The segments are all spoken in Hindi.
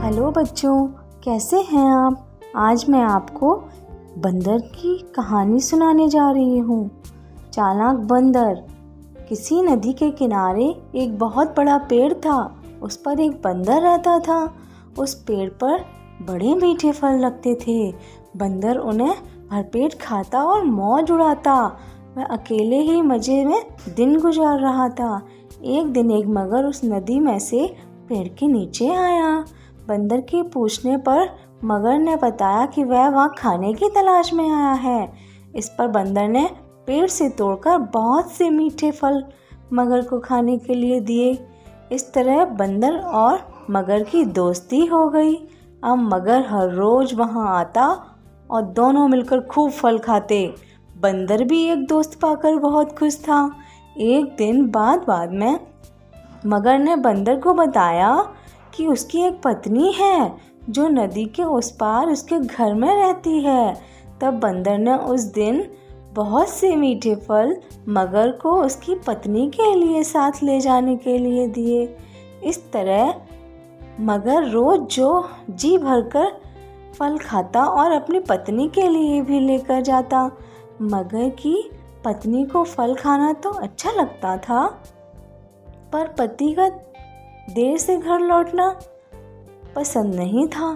हेलो बच्चों, कैसे हैं आप। आज मैं आपको बंदर की कहानी सुनाने जा रही हूँ। चालाक बंदर। किसी नदी के किनारे एक बहुत बड़ा पेड़ था। उस पर एक बंदर रहता था। उस पेड़ पर बड़े मीठे फल लगते थे। बंदर उन्हें भरपेट खाता और मौज उड़ाता। वह अकेले ही मज़े में दिन गुजार रहा था। एक दिन एक मगर उस नदी में से पेड़ के नीचे आया। बंदर के पूछने पर मगर ने बताया कि वह वहाँ खाने की तलाश में आया है। इस पर बंदर ने पेड़ से तोड़कर बहुत से मीठे फल मगर को खाने के लिए दिए। इस तरह बंदर और मगर की दोस्ती हो गई। अब मगर हर रोज़ वहाँ आता और दोनों मिलकर खूब फल खाते। बंदर भी एक दोस्त पाकर बहुत खुश था। एक दिन बाद में मगर ने बंदर को बताया कि उसकी एक पत्नी है जो नदी के उस पार उसके घर में रहती है। तब बंदर ने उस दिन बहुत से मीठे फल मगर को उसकी पत्नी के लिए साथ ले जाने के लिए दिए। इस तरह मगर रोज जो जी भरकर फल खाता और अपनी पत्नी के लिए भी लेकर जाता। मगर की पत्नी को फल खाना तो अच्छा लगता था, पर पति का देर से घर लौटना पसंद नहीं था।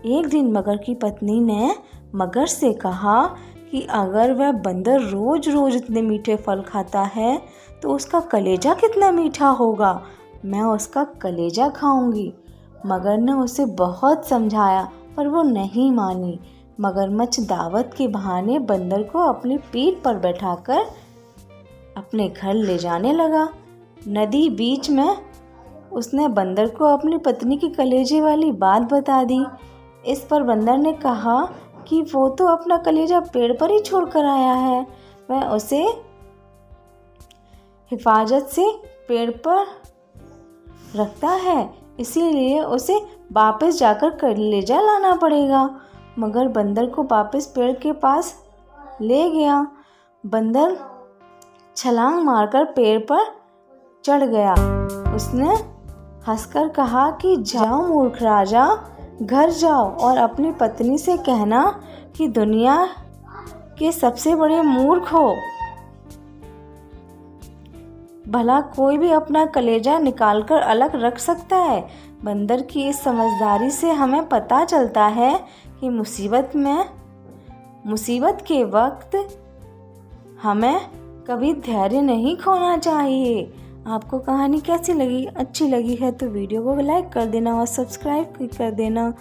एक दिन मगर की पत्नी ने मगर से कहा कि अगर वह बंदर रोज रोज इतने मीठे फल खाता है तो उसका कलेजा कितना मीठा होगा। मैं उसका कलेजा खाऊंगी। मगर ने उसे बहुत समझाया पर वो नहीं मानी। मगरमच्छ दावत के बहाने बंदर को अपनी पीठ पर बैठाकर अपने घर ले जाने लगा। नदी बीच में उसने बंदर को अपनी पत्नी की कलेजे वाली बात बता दी। इस पर बंदर ने कहा कि वो तो अपना कलेजा पेड़ पर ही छोड़कर आया है। वह उसे हिफाजत से पेड़ पर रखता है, इसीलिए उसे वापस जाकर कलेजा लाना पड़ेगा। मगर बंदर को वापस पेड़ के पास ले गया। बंदर छलांग मारकर पेड़ पर चढ़ गया। उसने हंसकर कहा कि जाओ मूर्ख राजा, घर जाओ और अपनी पत्नी से कहना कि दुनिया के सबसे बड़े मूर्ख हो। भला कोई भी अपना कलेजा निकालकर अलग रख सकता है। बंदर की इस समझदारी से हमें पता चलता है कि मुसीबत के वक्त हमें कभी धैर्य नहीं खोना चाहिए। आपको कहानी कैसी लगी? अच्छी लगी है तो वीडियो को लाइक कर देना और सब्सक्राइब कर देना।